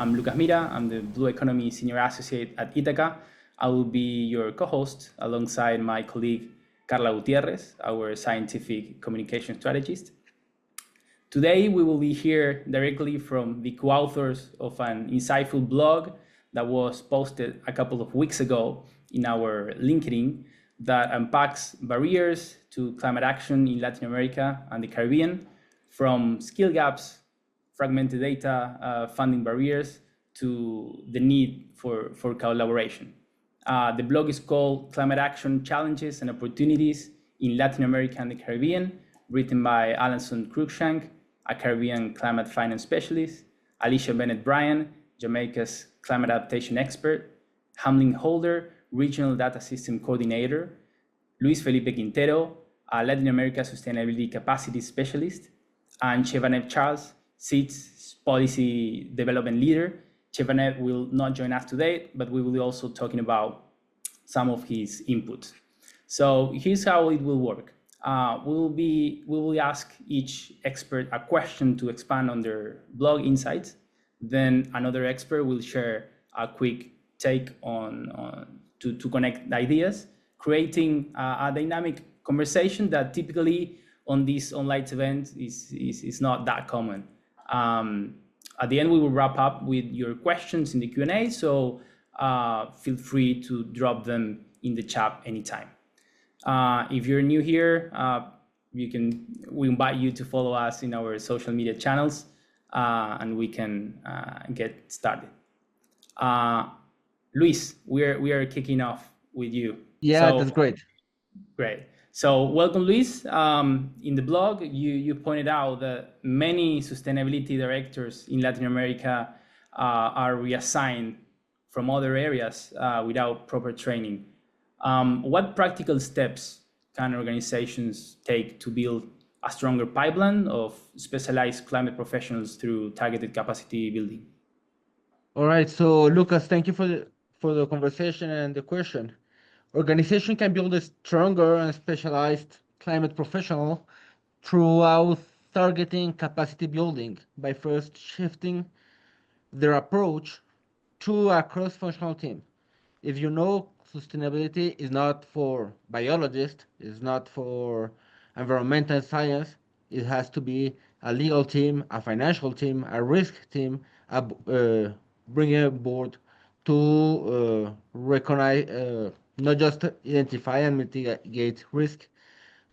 I'm Lucas Mira. I'm the Blue Economy Senior Associate at ITACA. I will be your co-host alongside my colleague Carla Gutierrez, our scientific communication strategist. Today, we will be here directly from the co-authors of an insightful blog that was posted a couple of weeks ago in our LinkedIn that unpacks barriers to climate action in Latin America and the Caribbean, from skill gaps, fragmented data, funding barriers, to the need for collaboration. The blog is called Climate Action Challenges and Opportunities in Latin America and the Caribbean, written by Allanson Cruickshank, a Caribbean climate finance specialist, Alecia Bennett-Bryan, Jamaica's climate adaptation expert, Hamlyn Holder, regional data system coordinator, Luis Felipe Quintero, a Latin America sustainability capacity specialist, and Chevanev Charles, SEED's policy development leader. Chevanev will not join us today, but we will be also talking about some of his inputs. So here's how it will work. We will ask each expert a question to expand on their blog insights. Then another expert will share a quick take on to connect ideas, creating a dynamic conversation that typically on these online events is not that common. At the end, we will wrap up with your questions in the Q&A, so feel free to drop them in the chat anytime. If you're new here, we invite you to follow us in our social media channels, and we can get started. Luis, we are kicking off with you. Yeah, that's great. Great. So welcome, Luis. In the blog, you pointed out that many sustainability directors in Latin America are reassigned from other areas without proper training. What practical steps can organizations take to build a stronger pipeline of specialized climate professionals through targeted capacity building? All right. So, Lucas, thank you for the conversation and the question. Organization can build a stronger and specialized climate professional throughout targeting capacity building by first shifting their approach to a cross-functional team. If you know, sustainability is not for biologists, it's not for environmental science. It has to be a legal team, a financial team, a risk team, bringing aboard to recognize, not just identify and mitigate risk,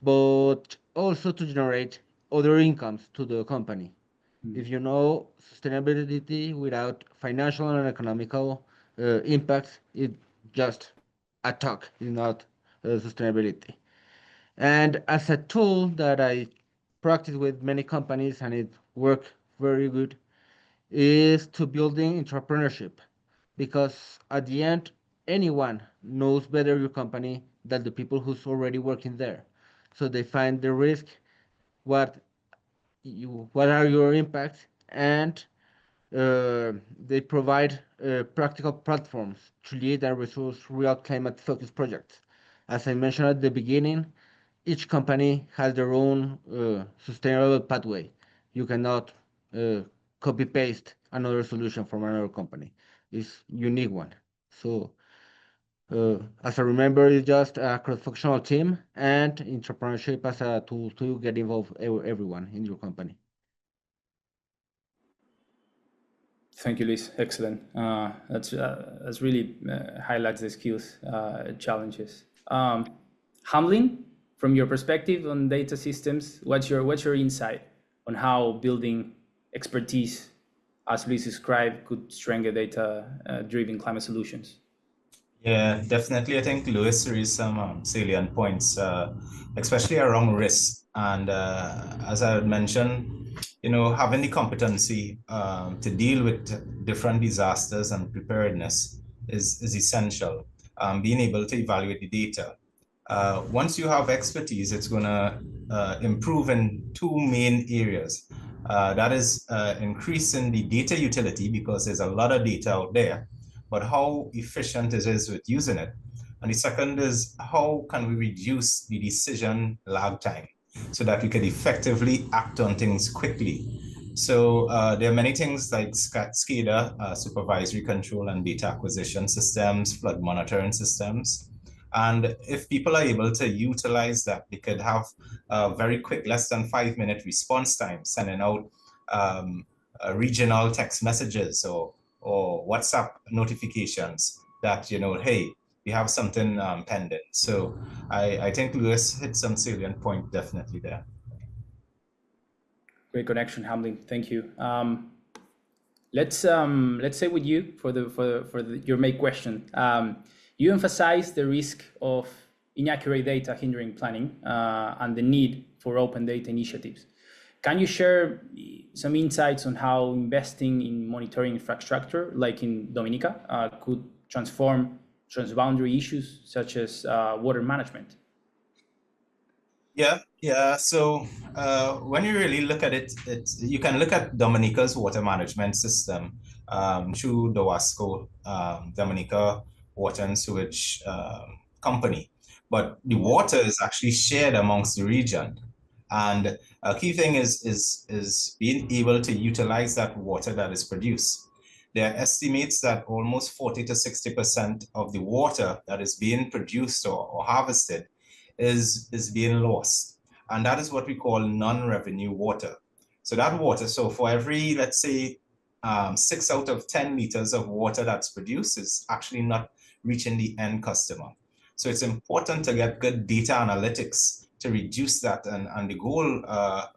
but also to generate other incomes to the company. If you know sustainability without financial and economical impacts, it just a talk, is not sustainability. And as a tool that I practice with many companies and it works very good, is to building entrepreneurship, because at the end, anyone knows better your company than the people who's already working there. So they find the risk, what are your impacts, and they provide practical platforms to lead and resource real climate-focused projects. As I mentioned at the beginning, each company has their own sustainable pathway. You cannot copy-paste another solution from another company. It's unique one. So as I remember, it's just a cross-functional team and entrepreneurship as a tool to get involved everyone in your company. Thank you, Luis. Excellent. That's really highlights the skills challenges. Hamlin, from your perspective on data systems, what's your insight on how building expertise, as Luis described, could strengthen data-driven climate solutions? Yeah, definitely. I think Luis raised some salient points, especially around risk. And as I had mentioned, having the competency to deal with different disasters and preparedness is essential. Being able to evaluate the data. Once you have expertise, it's going to improve in two main areas. That is increasing the data utility, because there's a lot of data out there, but how efficient it is with using it. And the second is, how can we reduce the decision lag time so that we can effectively act on things quickly? So there are many things like SCADA, supervisory control and data acquisition systems, flood monitoring systems. And if people are able to utilize that, they could have a very quick, less than 5-minute response time, sending out regional text messages or WhatsApp notifications that, hey, we have something pending. So I think Lewis hit some salient point definitely there. Great connection, Hamlin. Thank you. Let's say with you for your main question. You emphasize the risk of inaccurate data hindering planning and the need for open data initiatives. Can you share some insights on how investing in monitoring infrastructure, like in Dominica, could transform transboundary issues such as water management? Yeah. So when you really look at it, you can look at Dominica's water management system through DOWASCO, Dominica Water and Sewage Company. But the water is actually shared amongst the region. And a key thing is being able to utilize that water that is produced. There are estimates that almost 40 to 60% of the water that is being produced or harvested is being lost. And that is what we call non-revenue water. So that water, so for every, let's say, 6 out of 10 liters of water that's produced is actually not reaching the end customer. So it's important to get good data analytics to reduce that. And the goal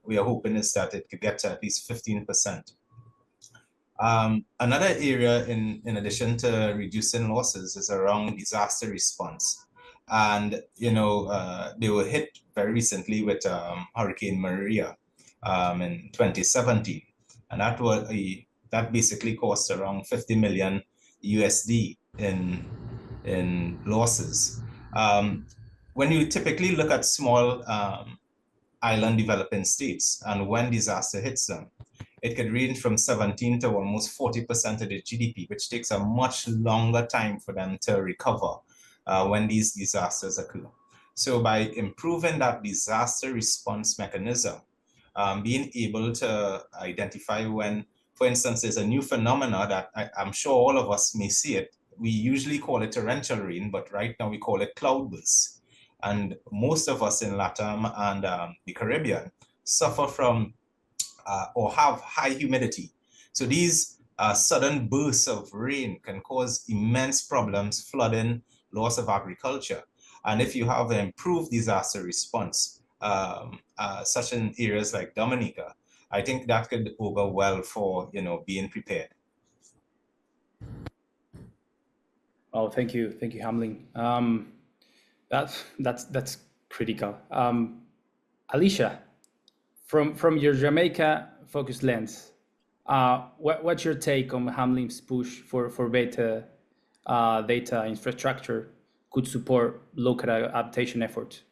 we are hoping is that it could get to at least 15%. Another area in addition to reducing losses is around disaster response. And, they were hit very recently with Hurricane Maria in 2017. And that basically cost around 50 million USD in losses. When you typically look at small island developing states and when disaster hits them, it could range from 17 to almost 40% of the GDP, which takes a much longer time for them to recover when these disasters occur. So by improving that disaster response mechanism, being able to identify when, for instance, there's a new phenomena that I'm sure all of us may see it. We usually call it torrential rain, but right now we call it cloudbursts. And most of us in LATAM and the Caribbean suffer from or have high humidity. So these sudden bursts of rain can cause immense problems, flooding, loss of agriculture. And if you have an improved disaster response, such in areas like Dominica, I think that could augur well for being prepared. Oh, thank you, Hamlin. That's critical. Alecia, from your Jamaica focused lens, what's your take on Hamlin's push for better data infrastructure could support local adaptation efforts?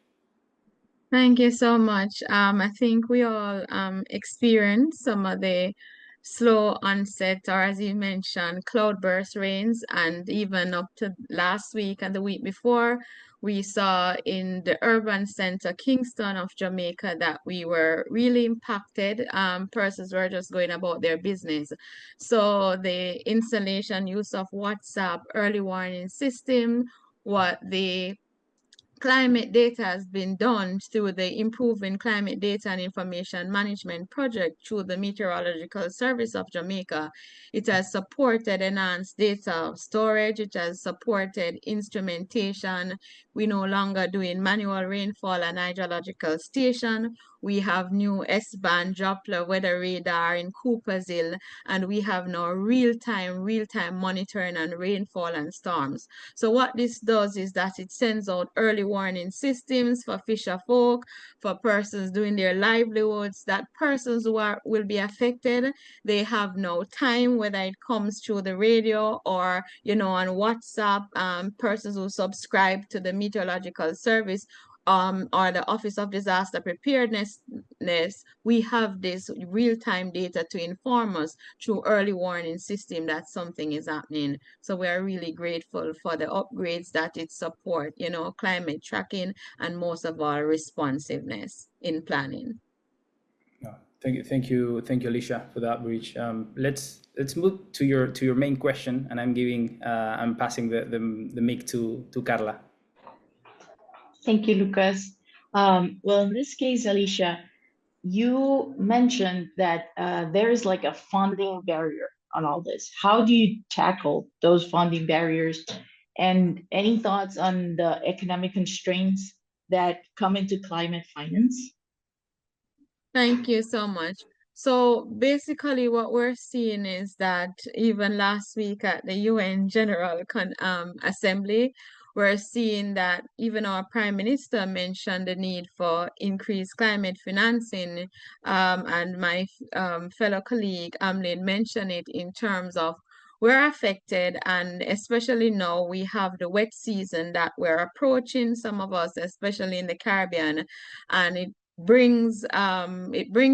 Thank you so much. I think we all experienced some of the slow onset, or as you mentioned, cloudburst rains, and even up to last week and the week before, we saw in the urban center, Kingston of Jamaica, that we were really impacted. Persons were just going about their business. So the installation, use of WhatsApp, early warning system, what the climate data has been done through the Improving Climate Data and Information Management Project through the Meteorological Service of Jamaica. It has supported enhanced data storage. It has supported instrumentation. We're no longer doing manual rainfall and hydrological station. We have new S-band Doppler weather radar in Cooper's Hill, and we have now real-time monitoring and rainfall and storms. So what this does is that it sends out early warning systems for fisher folk, for persons doing their livelihoods, that persons who will be affected, they have no time, whether it comes through the radio or, on WhatsApp, persons who subscribe to the Meteorological Service or the Office of Disaster Preparedness, we have this real-time data to inform us through early warning system that something is happening. So we are really grateful for the upgrades that it support, climate tracking and most of all responsiveness in planning. Thank you, Alecia, for that bridge. Let's move to your main question, and I'm passing the mic to Carla. Thank you, Lucas. Well, in this case, Alecia, you mentioned that there is like a funding barrier on all this. How do you tackle those funding barriers? And any thoughts on the economic constraints that come into climate finance? Thank you so much. So basically, what we're seeing is that even last week at the UN Assembly, we're seeing that even our Prime Minister mentioned the need for increased climate financing, and my fellow colleague Hamlyn mentioned it in terms of we're affected, and especially now we have the wet season that we're approaching, some of us, especially in the Caribbean, and it brings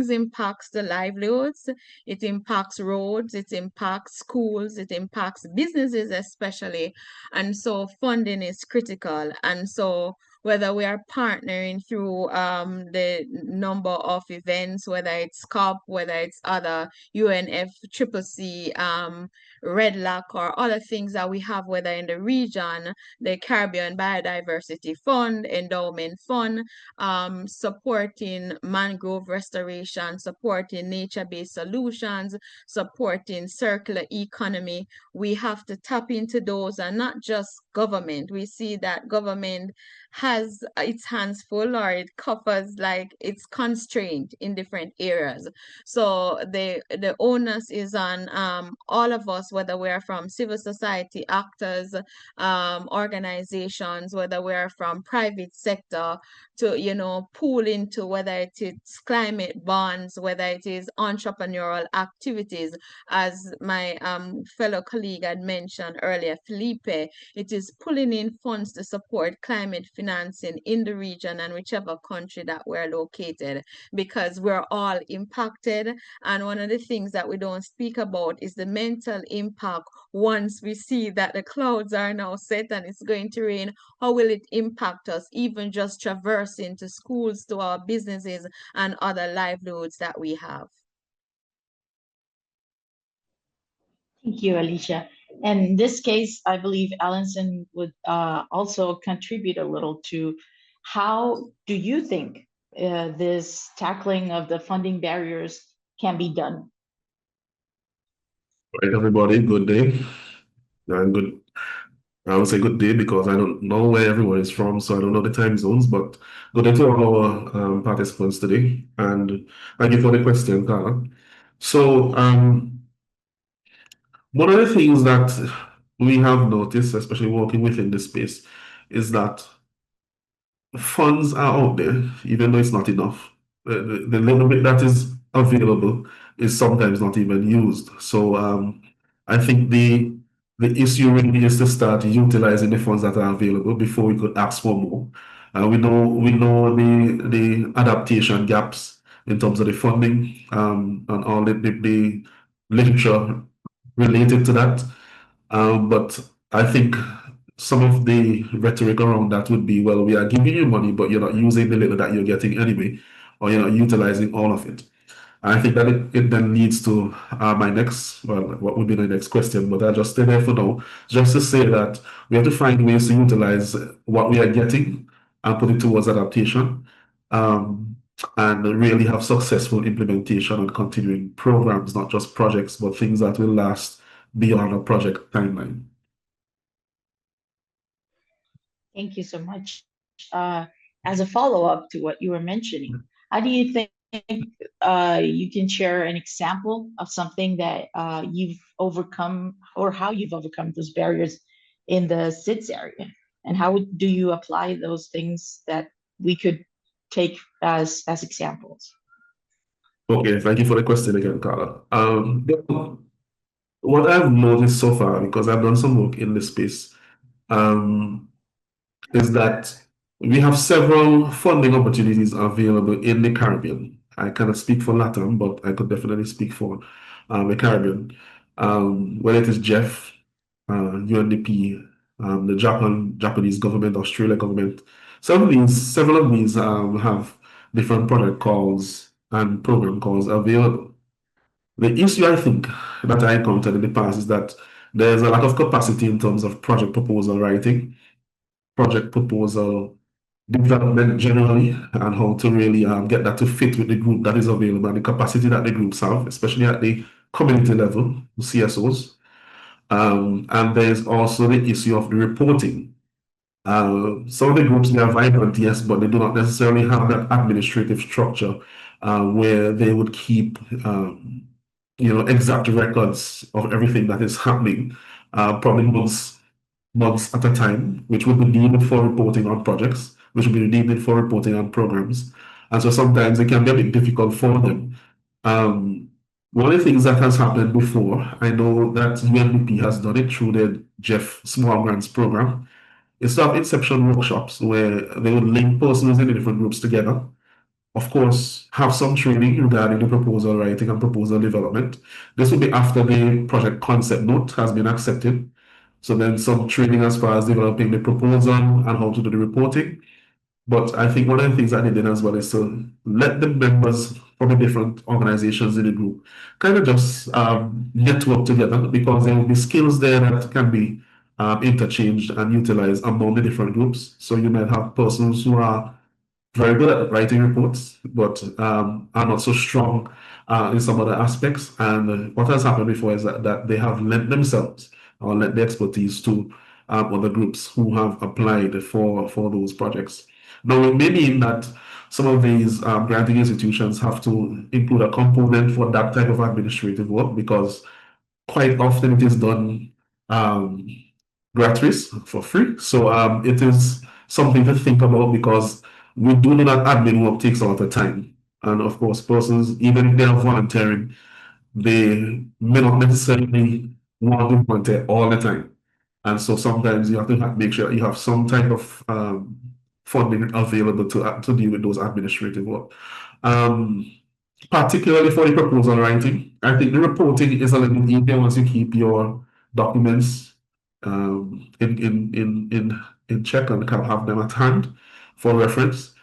impacts to livelihoods, it impacts roads, it impacts schools, it impacts businesses especially, and so funding is critical. And so whether we are partnering through the number of events, whether it's COP, whether it's other UNFCCC, Red Lock, or other things that we have, whether in the region, the Caribbean Biodiversity Fund, Endowment Fund, supporting mangrove restoration, supporting nature-based solutions, supporting circular economy. We have to tap into those, and not just government. We see that government has its hands full, or it covers, like, it's constrained in different areas. So the onus is on all of us, whether we're from civil society actors, organizations, whether we're from private sector, to pool into, whether it is climate bonds, whether it is entrepreneurial activities, as my fellow colleague had mentioned earlier, Felipe. It is pulling in funds to support climate financing in the region and whichever country that we're located, because we're all impacted. And one of the things that we don't speak about is the mental impact once we see that the clouds are now set and it's going to rain. How will it impact us, even just traversing to schools, to our businesses, and other livelihoods that we have? Thank you, Alecia. And in this case, I believe Allanson would also contribute a little to how do you think this tackling of the funding barriers can be done? Right, everybody, good day. Good. I would say good day because I don't know where everyone is from, so I don't know the time zones, but good day to all our participants today. And thank you for the question, Carla. So, one of the things that we have noticed, especially working within this space, is that funds are out there, even though it's not enough. The little bit that is available is sometimes not even used. So I think the issue really is to start utilizing the funds that are available before we could ask for more. We know the adaptation gaps in terms of the funding and all the literature related to that. But I think some of the rhetoric around that would be, well, we are giving you money, but you're not using the little that you're getting anyway, or you're not utilizing all of it. I think that it then leads to what would be the next question, but I'll just stay there for now, just to say that we have to find ways to utilize what we are getting and put it towards adaptation, and really have successful implementation and continuing programs, not just projects, but things that will last beyond a project timeline. Thank you so much. As a follow-up to what you were mentioning, how do you think you can share an example of something that you've overcome, or how you've overcome those barriers in the SIDS area? And how do you apply those things that we could take as examples? Okay, thank you for the question again, Carla. What I've noticed so far, because I've done some work in this space, is that we have several funding opportunities available in the Caribbean. I cannot speak for LATAM, but I could definitely speak for the Caribbean. Whether it is JEF, UNDP, the Japanese government, Australia government, several of these have different product calls and program calls available. The issue I think that I encountered in the past is that there's a lack of capacity in terms of project proposal writing, project proposal development generally, and how to really get that to fit with the group that is available and the capacity that the groups have, especially at the community level, CSOs. And there's also the issue of the reporting. Some of the groups, they are vibrant, yes, but they do not necessarily have that administrative structure where they would keep exact records of everything that is happening, probably months at a time, which would be needed for reporting on projects, which would be needed for reporting on programs. And so sometimes it can be a bit difficult for them. One of the things that has happened before, I know that UNDP has done it through the Jeff Small Grants program, is to have inception workshops where they would link persons in the different groups together. Of course, have some training regarding the proposal writing and proposal development. This will be after the project concept note has been accepted. So then some training as far as developing the proposal and how to do the reporting. But I think one of the things that they did as well is to let the members from the different organizations in the group kind of just network together, because there will be skills there that can be interchanged and utilized among the different groups. So you might have persons who are very good at writing reports, but are not so strong in some other aspects. And what has happened before is that they have lent themselves or lent their expertise to other groups who have applied for those projects. Now, it may mean that some of these granting institutions have to include a component for that type of administrative work, because quite often it is done gratis for free. So it is something to think about, because we do know that admin work takes a lot of time. And of course, persons, even if they are volunteering, they may not necessarily want to volunteer all the time. And so sometimes you have to make sure you have some type of funding available to deal with those administrative work. Particularly for the proposal writing, I think the reporting is a little easier once you keep your documents in check and can have them at hand for reference.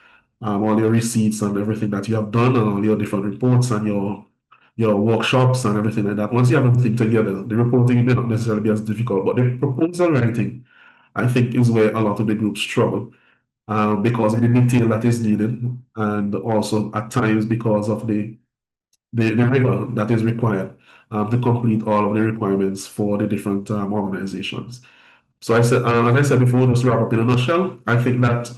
All your receipts and everything that you have done, and all your different reports and your workshops and everything like that. Once you have everything together, the reporting may not necessarily be as difficult, but the proposal writing, I think, is where a lot of the groups struggle because of the detail that is needed, and also at times because of the rigor that is required to complete all of the requirements for the different organizations. So as I said before, just to wrap up in a nutshell, I think that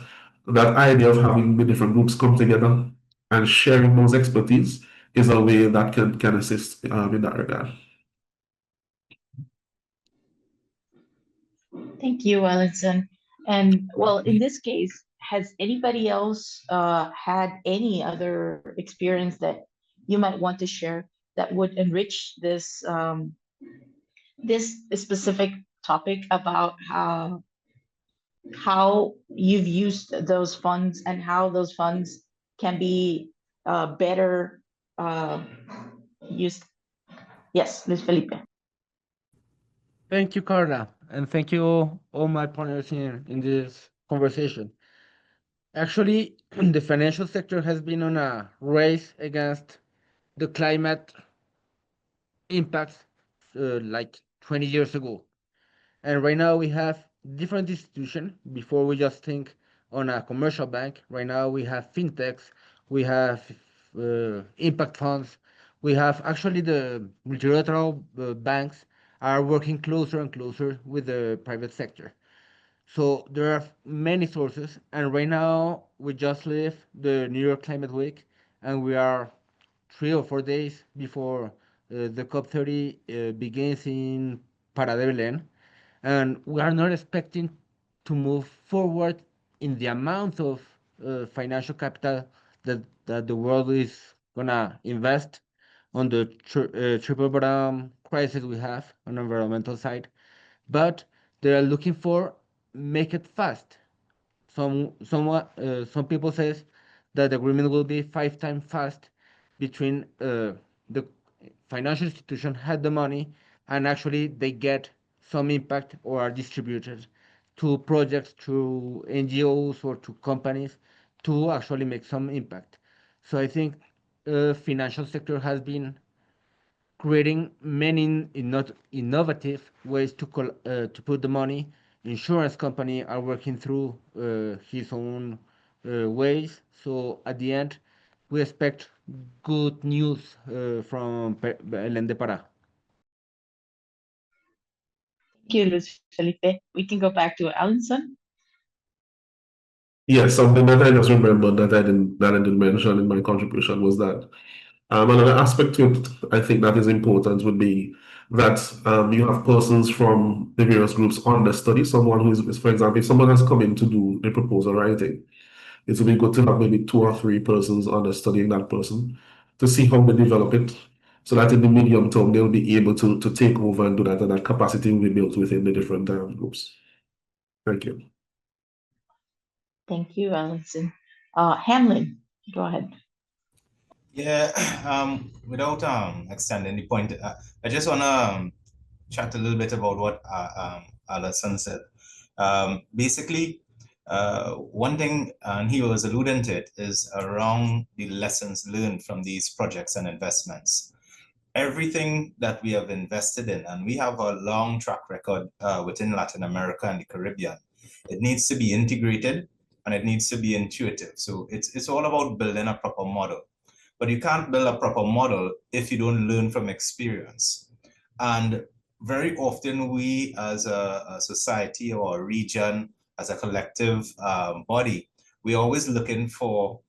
that idea of having the different groups come together and sharing those expertise is a way that can assist in that regard. Thank you, Allanson. And well, in this case, has anybody else had any other experience that you might want to share that would enrich this specific topic about how you've used those funds and how those funds can be better used? Yes, Ms. Felipe. Thank you, Carla, and thank you all my partners in this conversation. Actually, the financial sector has been on a race against the climate impacts like 20 years ago. And right now we have different institutions. Before we just think on a commercial bank. Right now we have fintechs, we have impact funds, we have actually the multilateral banks are working closer and closer with the private sector. So there are many sources, and right now we just left the New York Climate Week, and we are 3 or 4 days before the COP30 begins in Para de Belén, and we are not expecting to move forward in the amount of financial capital that the world is gonna invest on the triple bottom crisis we have on the environmental side, but they are looking for make it fast. Some people says that the agreement will be 5 times fast between the financial institution had the money and actually they get some impact or are distributed to projects, to NGOs or to companies to actually make some impact. So I think financial sector has been creating many innovative ways to put the money. Insurance company are working through his own ways. So at the end, we expect good news from Belén de Pará. Thank you, Luis Felipe. We can go back to Allanson. Yes, something that I just remembered that I didn't mention in my contribution was that another aspect to it, I think that is important would be that you have persons from the various groups on the study. Someone who is, for example, if someone has come in to do the proposal writing, it would be good to have maybe 2 or 3 persons on the studying that person to see how they develop it, so that in the medium term they'll be able to take over and do that, and that capacity will be built within the different groups. Thank you. Thank you, Allanson. Hamlyn, go ahead. Yeah, without extending the point, I just want to chat a little bit about what Allanson said. Basically, one thing, and he was alluding to it, is around the lessons learned from these projects and investments. Everything that we have invested in, and we have a long track record within Latin America and the Caribbean, it needs to be integrated and it needs to be intuitive. So it's all about building a proper model. But you can't build a proper model if you don't learn from experience. And very often we as a society or a region, as a collective body, we're always looking for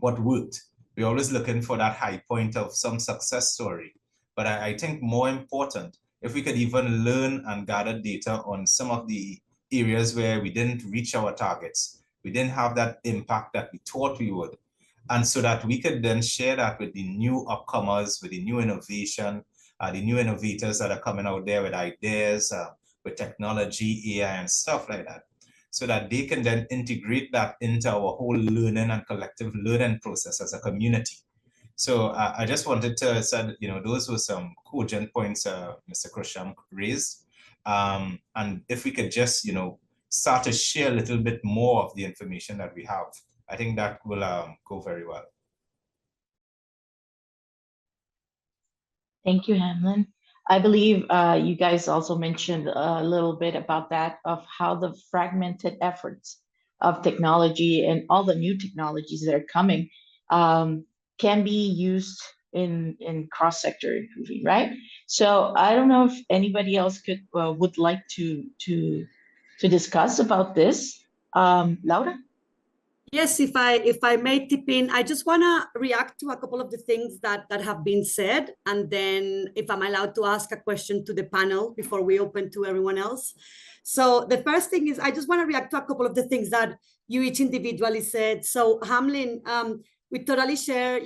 what worked. We're always looking for that high point of some success story. But I think more important, if we could even learn and gather data on some of the areas where we didn't reach our targets, we didn't have that impact that we thought we would. And so that we could then share that with the new upcomers, with the new innovation, the new innovators that are coming out there with ideas, with technology, AI, and stuff like that, so that they can then integrate that into our whole learning and collective learning process as a community. So I just wanted to say, those were some cogent points Mr. Cruickshank raised. And if we could just, start to share a little bit more of the information that we have, I think that will go very well. Thank you, Hamlyn. I believe you guys also mentioned a little bit about that, of how the fragmented efforts of technology and all the new technologies that are coming can be used in cross-sector improving, right? So I don't know if anybody else would like to discuss about this. Laura? Yes, if I may tip in, I just want to react to a couple of the things that have been said, and then if I'm allowed to ask a question to the panel before we open to everyone else. So the first thing is, I just want to react to a couple of the things that you each individually said. So Hamlyn, we totally share,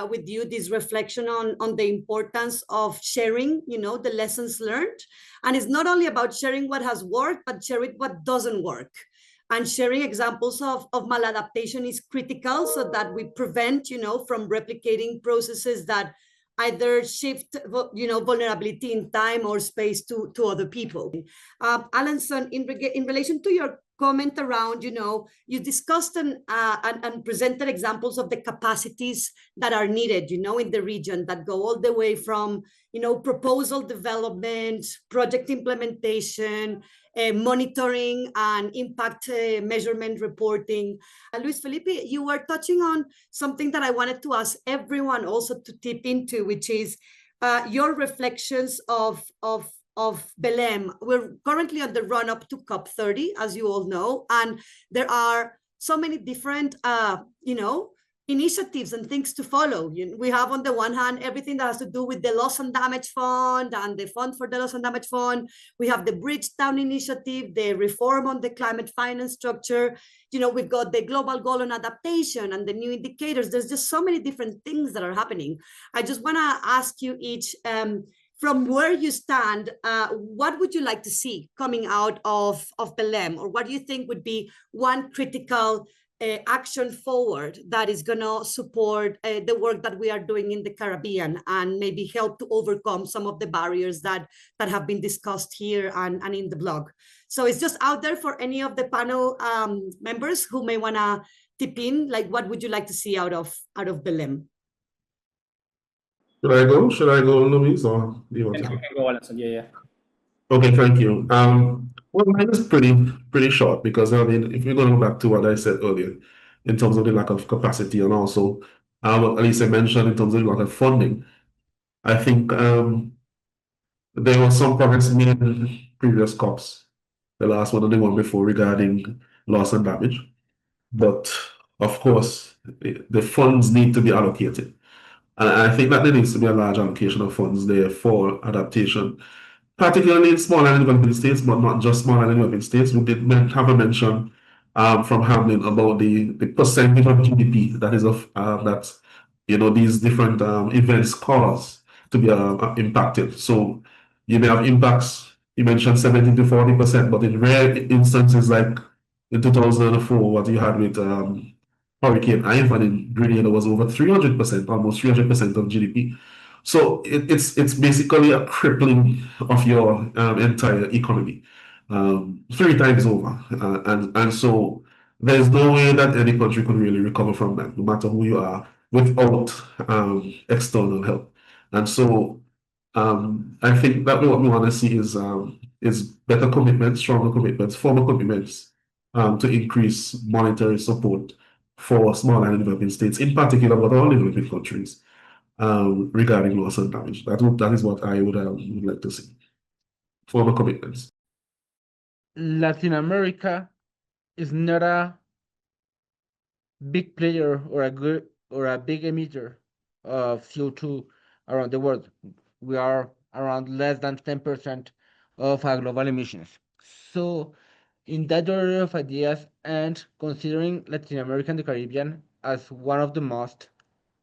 with you this reflection on the importance of sharing, the lessons learned. And it's not only about sharing what has worked, but sharing what doesn't work. And sharing examples of maladaptation is critical, so that we prevent, from replicating processes that either shift, vulnerability in time or space to other people. Allanson, in relation to your comment around, you discussed and presented examples of the capacities that are needed, in the region, that go all the way from, proposal development, project implementation, monitoring and impact measurement reporting. Luis Felipe, you were touching on something that I wanted to ask everyone also to tip into, which is your reflections of Belém. We're currently on the run-up to COP30, as you all know, and there are so many different, initiatives and things to follow. We have, on the one hand, everything that has to do with the Loss and Damage Fund and the Fund for the Loss and Damage Fund. We have the Bridgetown Initiative, the reform on the climate finance structure. We've got the global goal on adaptation and the new indicators. There's just so many different things that are happening. I just want to ask you each, from where you stand, what would you like to see coming out of Belém? Or what do you think would be one critical action forward that is going to support the work that we are doing in the Caribbean, and maybe help to overcome some of the barriers that have been discussed here and in the blog? So it's just out there for any of the panel members who may want to tip in, like, what would you like to see out of Belém? Should I go? Should I go, Louise, or do you want to You go? can go, Allanson. Yeah. Okay, thank you. Well, mine is pretty short because I mean, if we're going to go back to what I said earlier in terms of the lack of capacity and also what Alecia mentioned in terms of the lack of funding, I think there was some progress made in previous COPs, the last one and the one before regarding loss and damage. But of course, the funds need to be allocated. And I think that there needs to be a large allocation of funds there for adaptation, particularly in small and developing states, but not just small and developing states. We did have a mention from Hamlin about the percentage of GDP that is of that these different events cause to be impacted. So you may have impacts. You mentioned 70 to 40%, but in rare instances like in 2004, what you had with Hurricane Ivan in Grenada was over 300%, almost 300% of GDP. So it's basically a crippling of your entire economy, three times over, and so there's no way that any country could really recover from that, no matter who you are, without external help. And so I think that what we want to see is better commitments, stronger commitments, formal commitments to increase monetary support for small and developing states, in particular, but all developing countries regarding loss and damage. That is what I would like to see. Formal commitments. Latin America is not a big player or a big emitter of CO2 around the world. We are around less than 10% of our global emissions. So in that order of ideas, and considering Latin America and the Caribbean as one of the most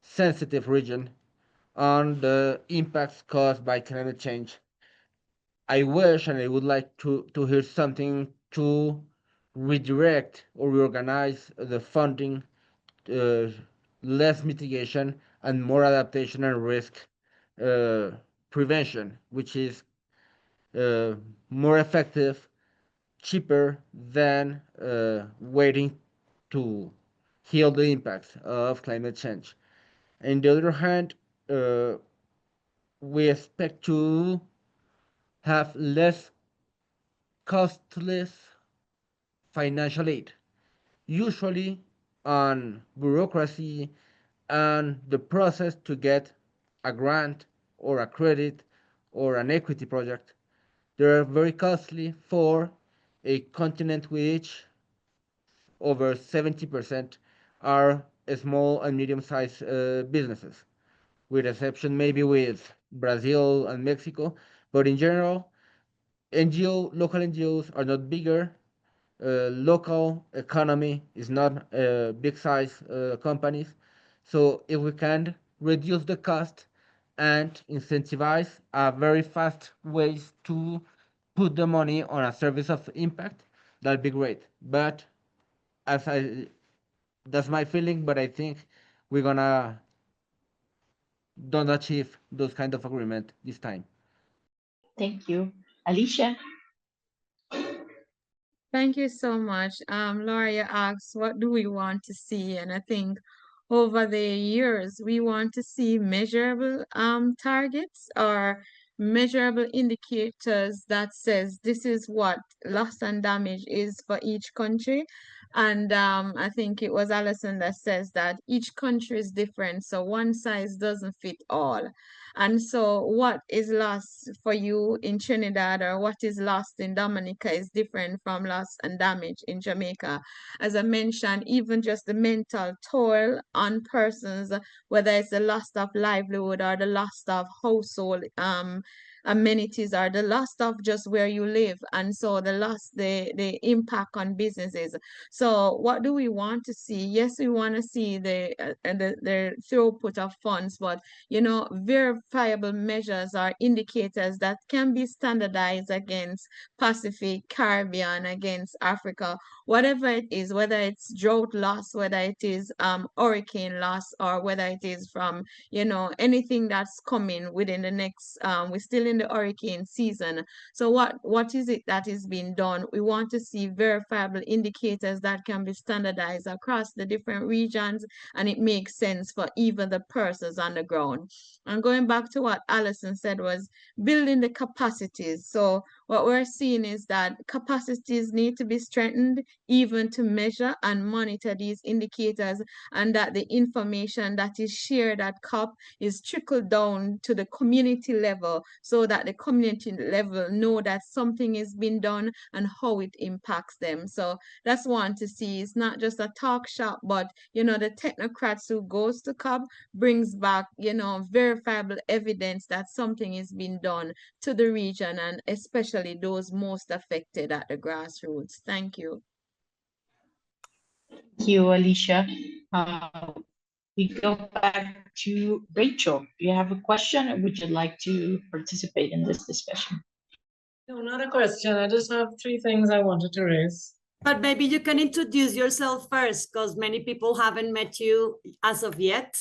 sensitive region on the impacts caused by climate change, I wish and I would like to hear something to redirect or reorganize the funding, uh, less mitigation and more adaptation and risk uh, prevention, which is uh, more effective, cheaper than waiting to heal the impacts of climate change. On the other hand, uh, we expect to have less costless financial aid, usually on bureaucracy and the process to get a grant or a credit or an equity project. They are very costly for a continent which over 70% are small and medium-sized businesses, with exception maybe with Brazil and Mexico. But in general, local NGOs are not bigger. Local economy is not big size companies. So if we can reduce the cost and incentivize a very fast ways to put the money on a service of impact, that'd be great. But as I that's my feeling, but I think we're gonna don't achieve those kind of agreement this time. Thank you. Alecia? Thank you so much. Laura asks, what do we want to see? And I think over the years, we want to see measurable targets or measurable indicators that says this is what loss and damage is for each country. And I think it was Allanson that says that each country is different, so one size doesn't fit all. And so what is lost for you in Trinidad or what is lost in Dominica is different from loss and damage in Jamaica. As I mentioned, even just the mental toll on persons, whether it's the loss of livelihood or the loss of household amenities or the loss of just where you live, and so the impact on businesses. So what do we want to see? Yes, we want to see the throughput of funds, but verifiable measures or indicators that can be standardized against Pacific, Caribbean, against Africa, whatever it is, whether it's drought loss, whether it is hurricane loss, or whether it is from anything that's coming within the next we're still in in the hurricane season. So what is it that is being done? We want to see verifiable indicators that can be standardized across the different regions, and it makes sense for even the persons on the ground. And going back to what Allanson said was building the capacities. So what we're seeing is that capacities need to be strengthened even to measure and monitor these indicators, and that the information that is shared at COP is trickled down to the community level, so that the community level know that something is being done and how it impacts them. So that's one to see. It's not just a talk shop, but the technocrats who goes to COP brings back verifiable evidence that something is being done to the region, and especially those most affected at the grassroots. Thank you. Thank you, Alecia. We go back to Rachel. Do you have a question, or would you like to participate in this discussion? No, not a question. I just have 3 things I wanted to raise. But maybe you can introduce yourself first, because many people haven't met you as of yet.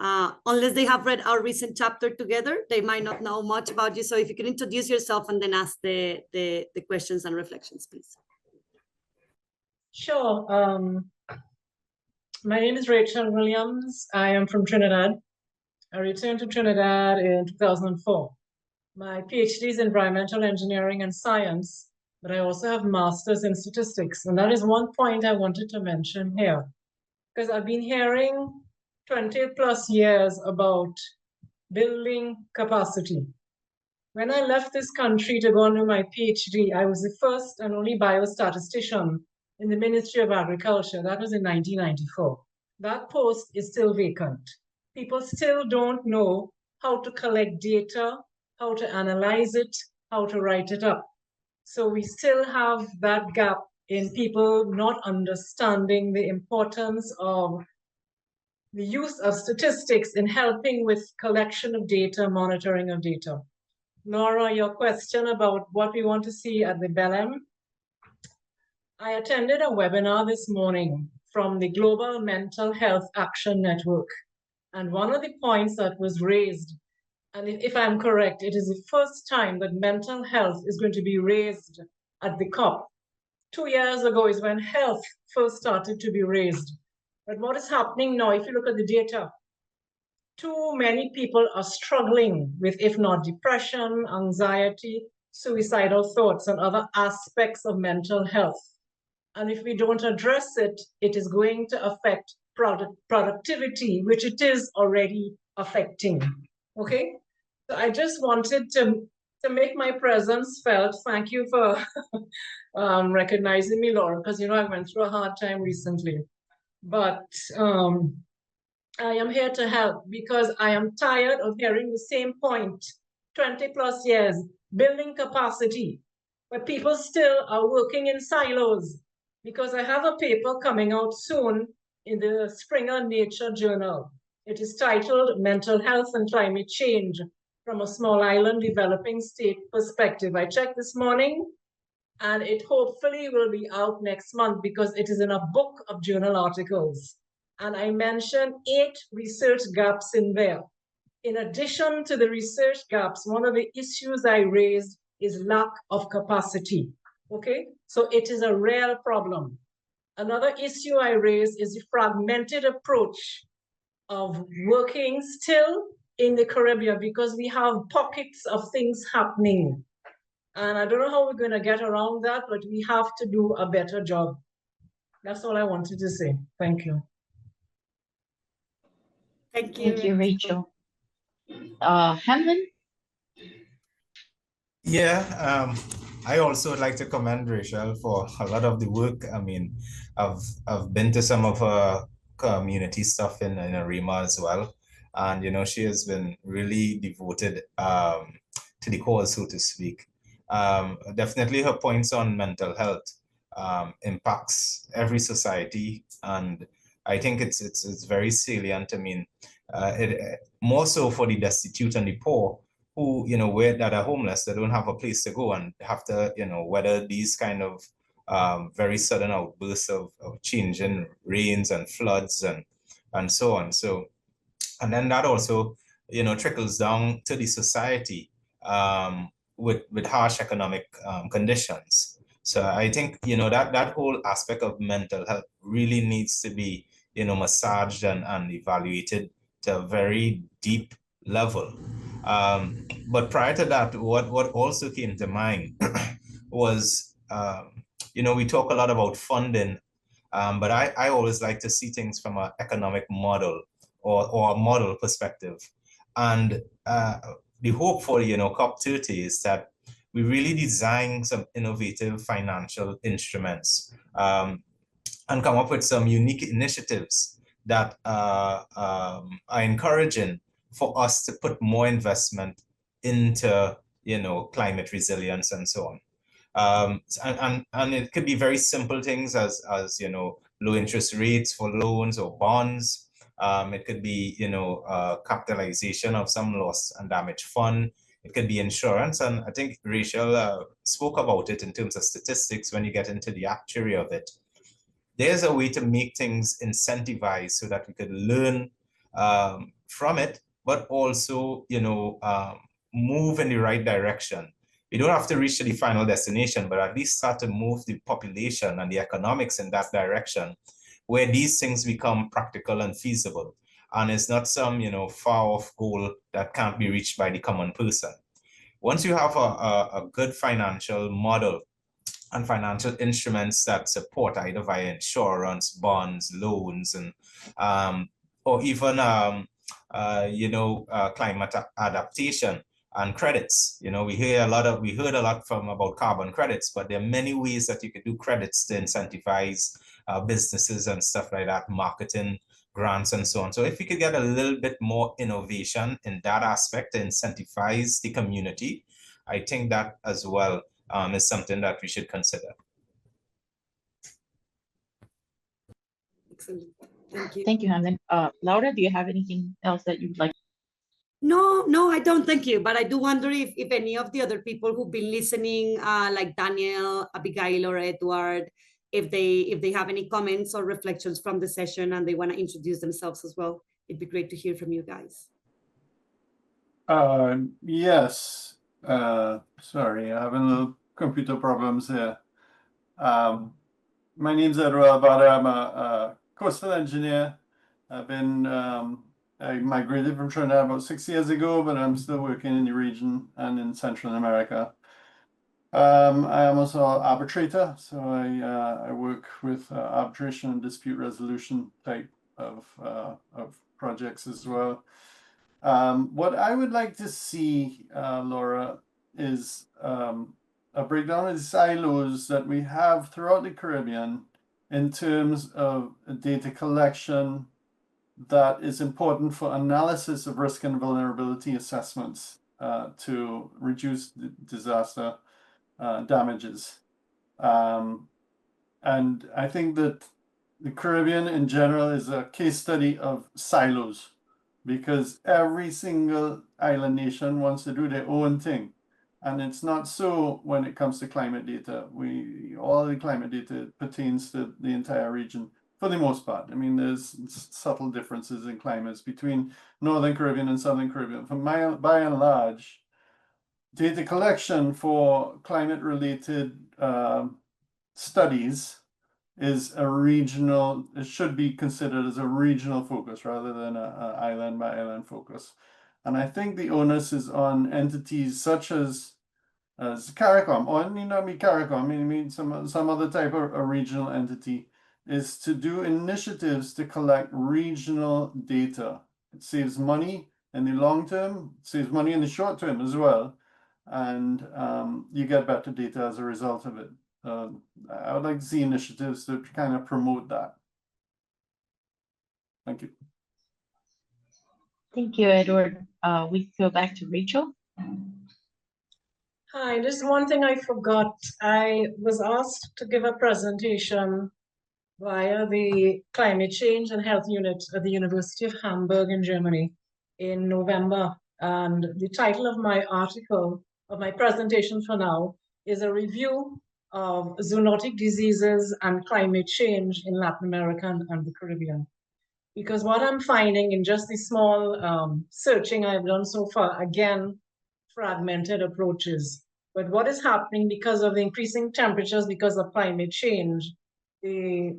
Unless they have read our recent chapter together, they might not know much about you. So if you can introduce yourself and then ask the questions and reflections, please. Sure. My name is Rachel Williams. I am from Trinidad. I returned to Trinidad in 2004. My PhD is in environmental engineering and science, but I also have masters in statistics. And that is one point I wanted to mention here, because I've been hearing 20 plus years about building capacity. When I left this country to go on to my PhD, I was the first and only biostatistician in the Ministry of Agriculture. That was in 1994. That post is still vacant. People still don't know how to collect data, how to analyze it, how to write it up. So we still have that gap in people not understanding the importance of the use of statistics in helping with collection of data, monitoring of data. Nora, your question about what we want to see at the BELEM. I attended a webinar this morning from the Global Mental Health Action Network. And one of the points that was raised, and if I'm correct, it is the first time that mental health is going to be raised at the COP. 2 years ago is when health first started to be raised. But what is happening now, if you look at the data, too many people are struggling with, if not depression, anxiety, suicidal thoughts, and other aspects of mental health. And if we don't address it, it is going to affect productivity, which it is already affecting. Okay? So I just wanted to make my presence felt. Thank you for recognizing me, Laura, because I went through a hard time recently. But I am here to help because I am tired of hearing the same point, 20 plus years, building capacity, but people still are working in silos. Because I have a paper coming out soon in the Springer Nature Journal. It is titled Mental Health and Climate Change from a Small Island Developing State Perspective. I checked this morning, and it hopefully will be out next month because it is in a book of journal articles. And I mentioned 8 research gaps in there. In addition to the research gaps, one of the issues I raised is lack of capacity. Okay, so it is a real problem. Another issue I raise is the fragmented approach of working still in the Caribbean because we have pockets of things happening. And I don't know how we're going to get around that, but we have to do a better job. That's all I wanted to say. Thank you. Thank you. Thank you, Rachel. Hamlyn? Yeah, I also would like to commend Rachel for a lot of the work. I mean, I've been to some of her community stuff in Arima as well. And, she has been really devoted to the cause, so to speak. Definitely her points on mental health impacts every society. And I think it's very salient. I mean, more so for the destitute and the poor, who, that are homeless, they don't have a place to go and have to, weather these kind of very sudden outbursts of changing rains and floods and so on. So, and then that also, trickles down to the society. with harsh economic conditions. So I think, you know, that whole aspect of mental health really needs to be, you know, massaged and evaluated to a very deep level. But prior to that, what also came to mind was, you know, we talk a lot about funding, but I always like to see things from an economic model or a model perspective. And the hope for, you know, COP30 is that we really design some innovative financial instruments and come up with some unique initiatives that are encouraging for us to put more investment into, you know, climate resilience and so on. And it could be very simple things as you know, low interest rates for loans or bonds. It could be, you know, capitalization of some loss and damage fund. It could be insurance. And I think Rachel spoke about it in terms of statistics when you get into the actuary of it. There's a way to make things incentivized so that we could learn from it, but also, you know, move in the right direction. We don't have to reach to the final destination, but at least start to move the population and the economics in that direction, where these things become practical and feasible. And it's not some, you know, far off goal that can't be reached by the common person. Once you have a good financial model and financial instruments that support either via insurance, bonds, loans, and or even you know, climate adaptation and credits. You know, we heard a lot from about carbon credits, but there are many ways that you could do credits to incentivize businesses and stuff like that, marketing, grants, and so on. So if we could get a little bit more innovation in that aspect to incentivize the community, I think that as well is something that we should consider. Excellent. Thank you. Thank you, Hamlyn. Laura, do you have anything else that you'd like? No, I don't. Thank you. But I do wonder if any of the other people who've been listening, like Daniel, Abigail, or Edward, if they have any comments or reflections from the session and they want to introduce themselves as well. It'd be great to hear from you guys. Yes. Sorry, I'm having little computer problems here. My name's Edward Abada. I'm a coastal engineer. I've been I migrated from Trinidad about 6 years ago, but I'm still working in the region and in Central America. I am also an arbitrator, so I work with arbitration and dispute resolution type of projects as well. What I would like to see, Laura, is a breakdown of the silos that we have throughout the Caribbean in terms of data collection that is important for analysis of risk and vulnerability assessments to reduce disaster damages. And I think that the Caribbean in general is a case study of silos, because every single island nation wants to do their own thing. And it's not so when it comes to climate data. All the climate data pertains to the entire region for the most part. I mean, there's subtle differences in climates between Northern Caribbean and Southern Caribbean. By and large, data collection for climate-related studies is a regional, it should be considered as a regional focus rather than a island by island focus. And I think the onus is on entities such as CARICOM, or it need not be CARICOM, I mean some other type of a regional entity, is to do initiatives to collect regional data. It saves money in the long term, it saves money in the short term as well, and you get better data as a result of it. I would like to see initiatives to kind of promote that. Thank you. Thank you, Edward. We go back to Rachel. Hi, just one thing I forgot. I was asked to give a presentation via the Climate Change and Health Unit at the University of Hamburg in Germany in November. And the title of my article, of my presentation for now, is a review of zoonotic diseases and climate change in Latin America and the Caribbean. Because what I'm finding in just the small searching I've done so far, again, fragmented approaches. But what is happening because of the increasing temperatures, because of climate change, the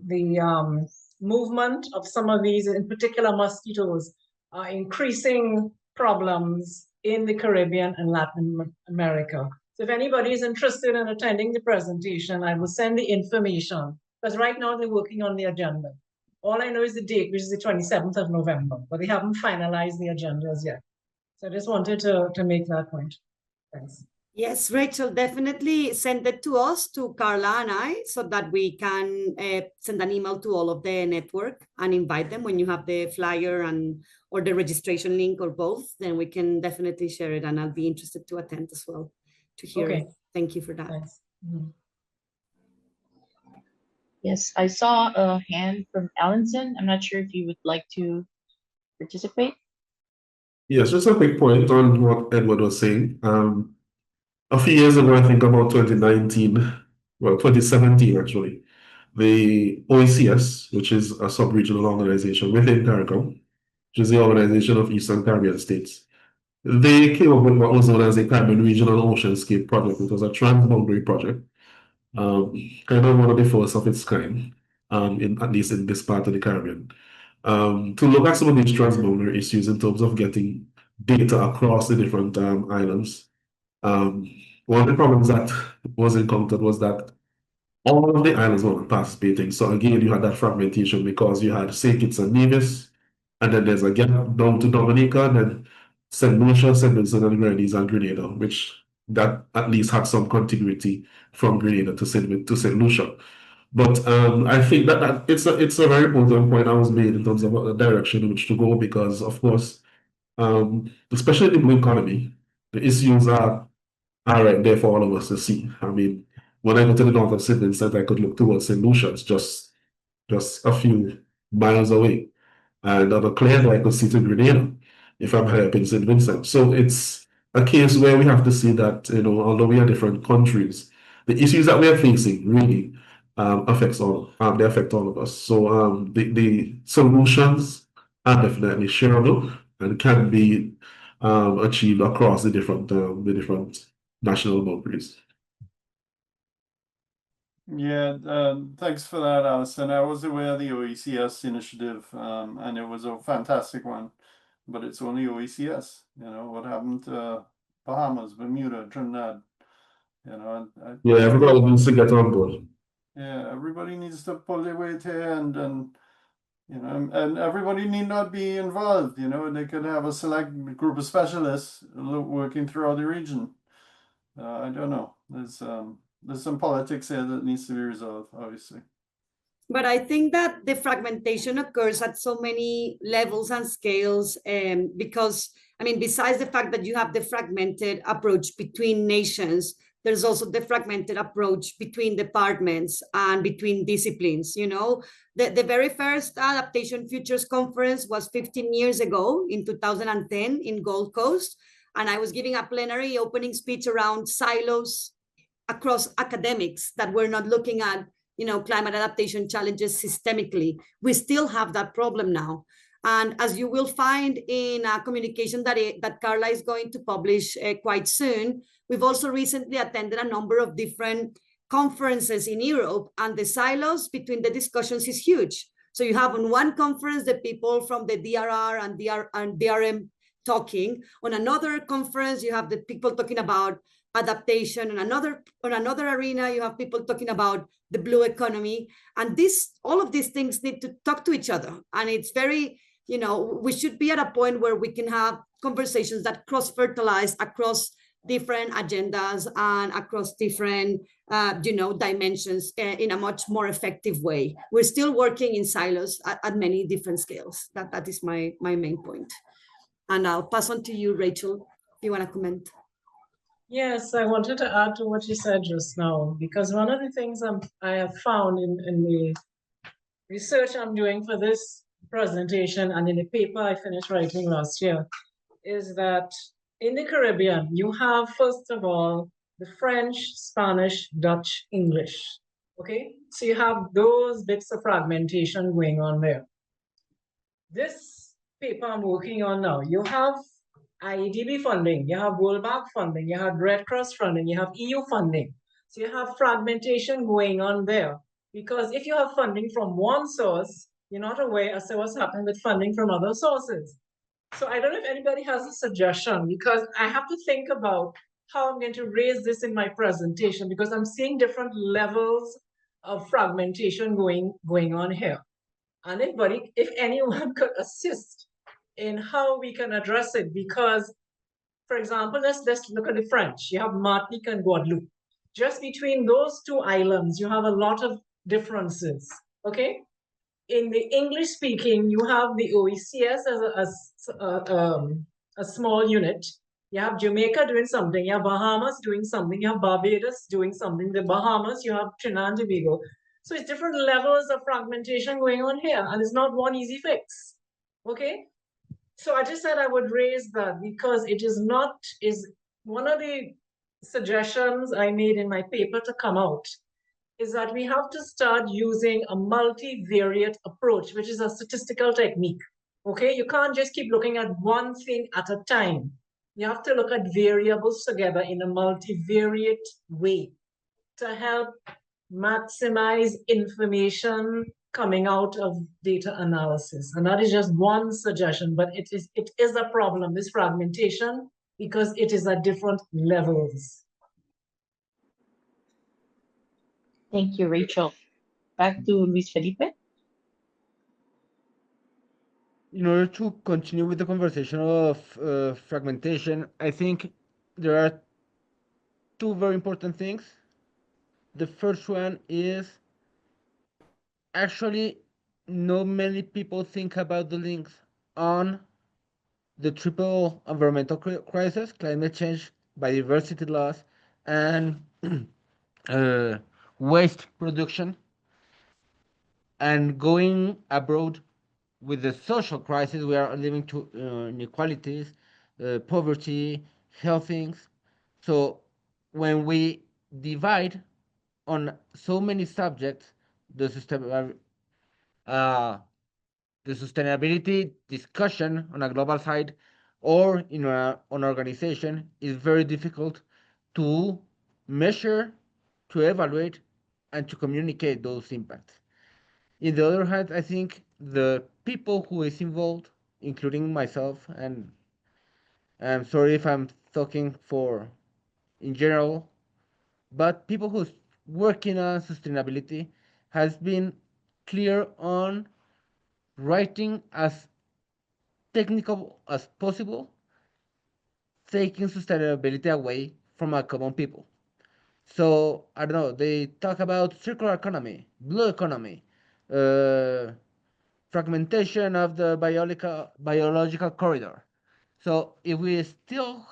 movement of some of these, in particular mosquitoes, are increasing problems in the Caribbean and Latin America. So if anybody is interested in attending the presentation, I will send the information, because right now they're working on the agenda. All I know is the date, which is the 27th of November, but they haven't finalized the agendas yet. So I just wanted to make that point. Thanks. Yes, Rachel, definitely send it to us, to Carla and I, so that we can send an email to all of the network and invite them when you have the flyer and or the registration link or both. Then we can definitely share it, and I'll be interested to attend as well to hear it. Thank you for that. Thanks. Mm-hmm. Yes, I saw a hand from Allanson. I'm not sure if you would like to participate. Yes, just a quick point on what Edward was saying. A few years ago, I think about 2019, well, 2017 actually, the OECS, which is a sub-regional organization within CARICOM, which is the Organization of Eastern Caribbean States, they came up with what was known as the Caribbean Regional Oceanscape Project. It was a transboundary project, kind of one of the first of its kind, at least in this part of the Caribbean, to look at some of these transboundary issues in terms of getting data across the different islands. One of the problems that was encountered was that all of the islands weren't participating. So again, you had that fragmentation because you had St. Kitts and Nevis, and then there's a gap down to Dominica, and then St. Lucia, St. Vincent and Grenadines and Grenada, which that at least had some continuity from Grenada to St. Lucia. But I think that it's a very important point that was made in terms of the direction in which to go, because of course, especially in the blue economy, the issues are right there for all of us to see. I mean, when I go to the north of St. Vincent, I could look towards St. Lucia, it's just a few miles away. And on a clear day, I could see to Grenada if I'm high up in St. Vincent. So it's a case where we have to see that, although we are different countries, the issues that we are facing really affect all of us. So the solutions are definitely shareable and can be achieved across the different national boundaries. Yeah, thanks for that, Alison. I was aware of the OECS initiative, and it was a fantastic one, but it's only OECS. What happened to Bahamas, Bermuda, Trinidad? Yeah, everybody needs to get on board. Yeah, everybody needs to pull their weight here, and everybody need not be involved. They could have a select group of specialists working throughout the region. I don't know. There's some politics here that needs to be resolved, obviously. But I think that the fragmentation occurs at so many levels and scales, because, I mean, besides the fact that you have the fragmented approach between nations, there's also the fragmented approach between departments and between disciplines. The very first Adaptation Futures Conference was 15 years ago in 2010 in Gold Coast. And I was giving a plenary opening speech around silos across academics that were not looking at climate adaptation challenges systemically. We still have that problem now. And as you will find in a communication that Carla is going to publish quite soon, we've also recently attended a number of different conferences in Europe, and the silos between the discussions is huge. So you have on one conference the people from the DRR and DRM talking. On another conference, you have the people talking about adaptation. On another arena, you have people talking about the blue economy. And all of these things need to talk to each other. And it's very, we should be at a point where we can have conversations that cross-fertilize across different agendas and across different, dimensions in a much more effective way. We're still working in silos at many different scales. That is my main point. And I'll pass on to you, Rachel, if you want to comment. Yes, I wanted to add to what you said just now, because one of the things I have found in the research I'm doing for this presentation and in the paper I finished writing last year is that in the Caribbean, you have, first of all, the French, Spanish, Dutch, English. Okay, so you have those bits of fragmentation going on there. This paper I'm working on now, you have IEDB funding, you have World Bank funding, you have Red Cross funding, you have EU funding. So you have fragmentation going on there. Because if you have funding from one source, you're not aware as to what's happening with funding from other sources. So I don't know if anybody has a suggestion, because I have to think about how I'm going to raise this in my presentation, because I'm seeing different levels of fragmentation going on here. And if anyone could assist in how we can address it, because, for example, let's look at the French. You have Martinique and Guadeloupe. Just between those two islands, you have a lot of differences, okay? In the English speaking, you have the OECS as a small unit. You have Jamaica doing something, you have Bahamas doing something, you have Barbados doing something, the Bahamas, you have Trinidad and Tobago. So it's different levels of fragmentation going on here, and it's not one easy fix, okay? So I just said I would raise that because it is one of the suggestions I made in my paper to come out is that we have to start using a multivariate approach, which is a statistical technique, okay? You can't just keep looking at one thing at a time. You have to look at variables together in a multivariate way to help maximize information coming out of data analysis. And that is just one suggestion, but it is a problem, this fragmentation, because it is at different levels. Thank you, Rachel. Back to Luis Felipe. In order to continue with the conversation of fragmentation, I think there are two very important things. The first one is actually not many people think about the links on the triple environmental crisis, climate change, biodiversity loss, and waste production, and going abroad with the social crisis we are living to inequalities, poverty, health things. So when we divide on so many subjects, the sustainability discussion on a global side or in an organization is very difficult to measure, to evaluate, and to communicate those impacts. In the other hand, I think the people who is involved, including myself, and I'm sorry if I'm talking for in general, but people who's working on sustainability has been clear on writing as technical as possible, taking sustainability away from our common people. So I don't know, they talk about circular economy, blue economy, fragmentation of the biological corridor. So if we're still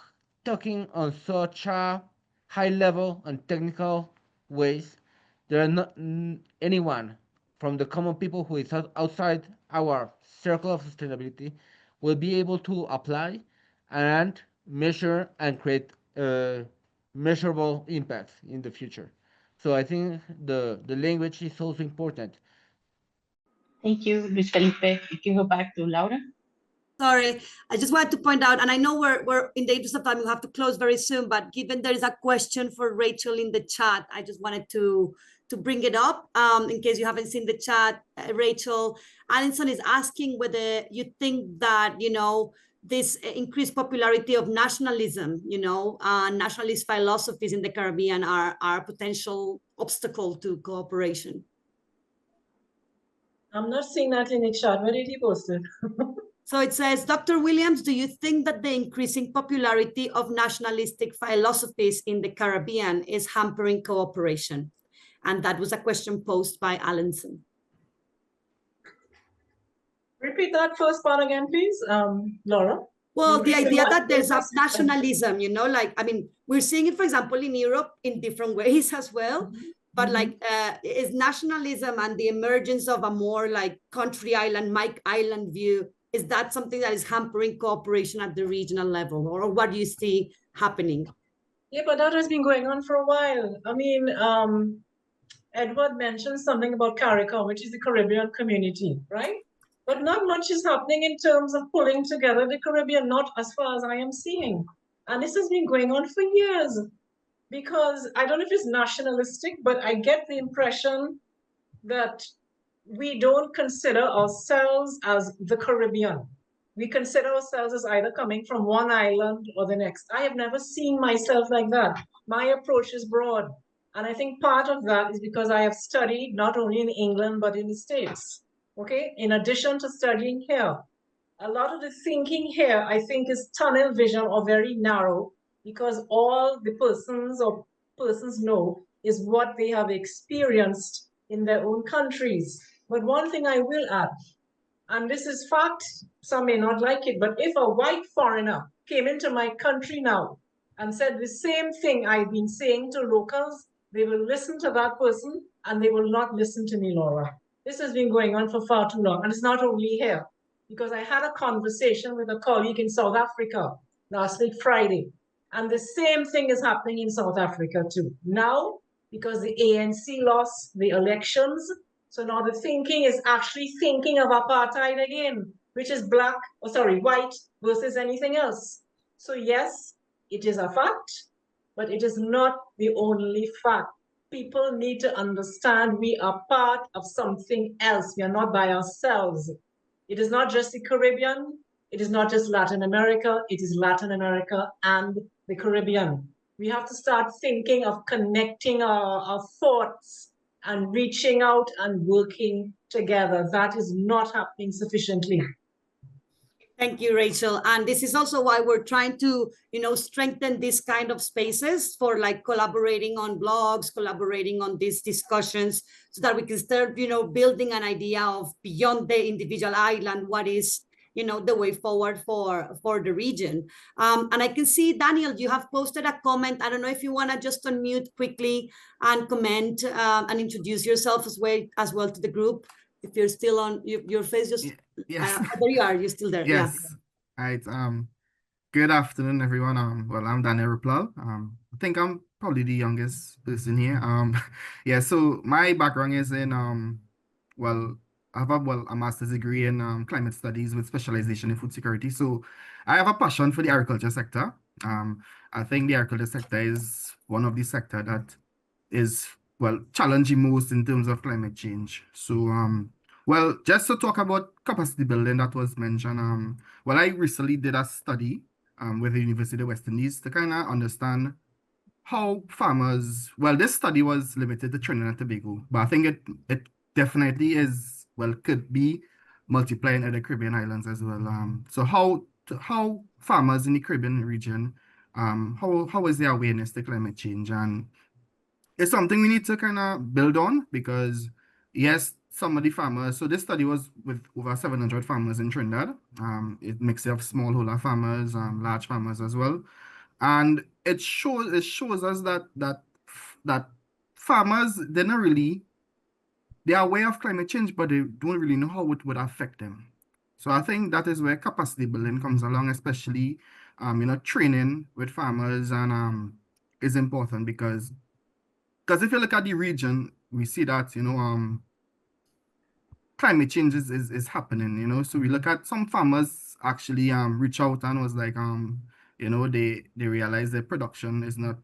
talking on such a high level and technical ways, there are not anyone from the common people who is outside our circle of sustainability will be able to apply and measure and create measurable impacts in the future. So I think the language is also important. Thank you, Luis Felipe. You can go back to Laura. Sorry, I just wanted to point out, and I know we're in the interest of time, we'll have to close very soon, but given there is a question for Rachel in the chat, I just wanted to bring it up in case you haven't seen the chat. Rachel, Allanson is asking whether you think that, this increased popularity of nationalism, nationalist philosophies in the Caribbean are a potential obstacle to cooperation. I'm not seeing that in the chat. Where did he post it? So it says, Dr. Williams, do you think that the increasing popularity of nationalistic philosophies in the Caribbean is hampering cooperation? And that was a question posed by Allanson. Repeat that first part again, please, Laura. Well, the idea that there's a nationalism, we're seeing it, for example, in Europe in different ways as well. But is nationalism and the emergence of a more country island, Mike Island view, is that something that is hampering cooperation at the regional level, or what do you see happening? Yeah, but that has been going on for a while. I mean, Edward mentioned something about CARICOM, which is the Caribbean community, right? but not much is happening in terms of pulling together the Caribbean, not as far as I am seeing. And this has been going on for years, because I don't know if it's nationalistic, but I get the impression that we don't consider ourselves as the Caribbean. We consider ourselves as either coming from one island or the next. I have never seen myself like that. My approach is broad. And I think part of that is because I have studied not only in England, but in the States. Okay, in addition to studying here. A lot of the thinking here, I think, is tunnel vision or very narrow, because all the persons know is what they have experienced in their own countries. But one thing I will add, and this is fact, some may not like it, but if a white foreigner came into my country now and said the same thing I've been saying to locals, they will listen to that person and they will not listen to me, Laura. This has been going on for far too long, and it's not only here, because I had a conversation with a colleague in South Africa last week, Friday, and the same thing is happening in South Africa too. Now, because the ANC lost the elections, so now the thinking is actually thinking of apartheid again, which is white versus anything else. So yes, it is a fact, but it is not the only fact. People need to understand we are part of something else. We are not by ourselves. It is not just the Caribbean. It is not just Latin America. It is Latin America and the Caribbean. We have to start thinking of connecting our thoughts and reaching out and working together. That is not happening sufficiently. Thank you, Rachel. And this is also why we're trying to, strengthen this kind of spaces for like collaborating on blogs, collaborating on these discussions, so that we can start, building an idea of beyond the individual island, what is, the way forward for the region. And I can see, Daniel, you have posted a comment. I don't know if you want to just unmute quickly and comment and introduce yourself as well to the group. If you're still on your face, just yes. there you are. You're still there. Yes. Yeah. All right. Good afternoon, everyone. Well, I'm Daniel Replau. I think I'm probably the youngest person here. Yeah. So my background is in well, I have a master's degree in climate studies with specialization in food security. So I have a passion for the agriculture sector. I think the agriculture sector is one of the sector that is challenging most in terms of climate change. So well, just to talk about capacity building that was mentioned, well, I recently did a study with the University of West Indies to kind of understand how farmers, this study was limited to Trinidad and Tobago, but I think it definitely is, could be multiplying other Caribbean islands as well. So how farmers in the Caribbean region, how is their awareness to climate change? And it's something we need to kind of build on, because yes, some of the farmers, so this study was with over 700 farmers in Trinidad. It mixes of smallholder farmers and large farmers as well. And it shows us that farmers, they're not really, they are aware of climate change, but they don't really know how it would affect them. So I think that is where capacity building comes along, especially training with farmers and is important, because if you look at the region, we see that climate change is happening, so we look at some farmers actually reach out and was like they realize their production is not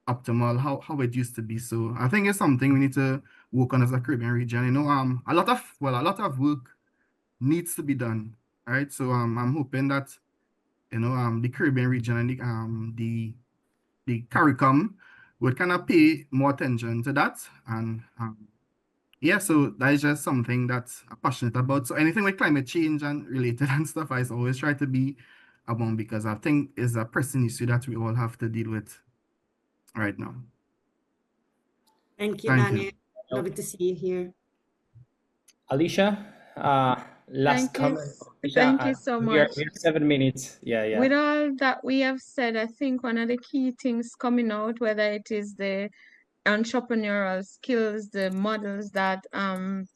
optimal how it used to be. So I think it's something we need to work on as a Caribbean region. A lot of work needs to be done. All right, so I'm hoping that the Caribbean region and the CARICOM would kind of pay more attention to that. And yeah, so that is just something that I'm passionate about. So anything with climate change and related and stuff, I always try to be among, because I think it's a pressing issue that we all have to deal with right now. Thank you, Daniel. Lovely to see you here. Alecia, last comment. Thank you so much. We have 7 minutes. Yeah. With all that we have said, I think one of the key things coming out, whether it is the entrepreneurial skills, the models that Hamlyn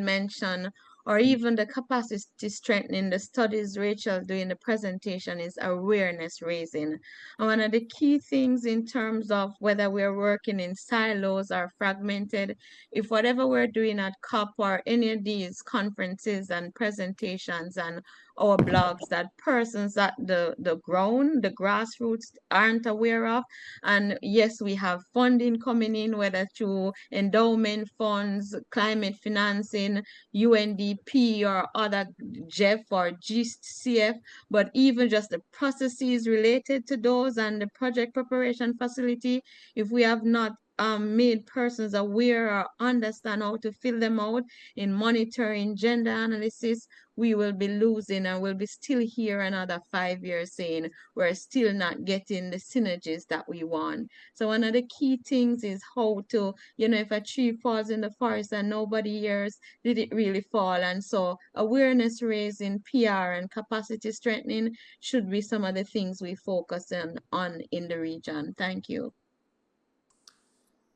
mentioned, or even the capacity strengthening, the studies Rachel doing the presentation is awareness raising. And one of the key things in terms of whether we're working in silos or fragmented, if whatever we're doing at COP or any of these conferences and presentations and our blogs that persons at the ground, the grassroots aren't aware of. And yes, we have funding coming in, whether through endowment funds, climate financing, UNDP or other GEF or GCF, but even just the processes related to those and the project preparation facility, if we have not made persons aware or understand how to fill them out in monitoring gender analysis, we will be losing and we'll be still here another 5 years saying we're still not getting the synergies that we want. So one of the key things is how to, if a tree falls in the forest and nobody hears, did it really fall? And so awareness raising, PR and capacity strengthening should be some of the things we focus on in the region. Thank you.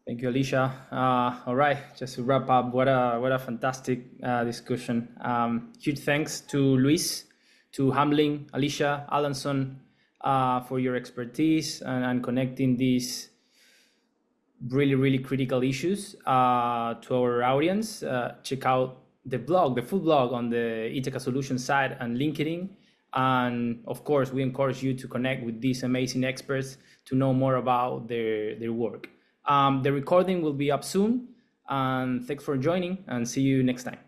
Thank you, Alecia. All right, just to wrap up, what a fantastic discussion. Huge thanks to Luis, to Hamlyn, Alecia, Allanson for your expertise and connecting these really, really critical issues to our audience. Check out the blog, the full blog on the ITACA Solutions site and LinkedIn. And of course, we encourage you to connect with these amazing experts to know more about their work. The recording will be up soon, and thanks for joining, and see you next time.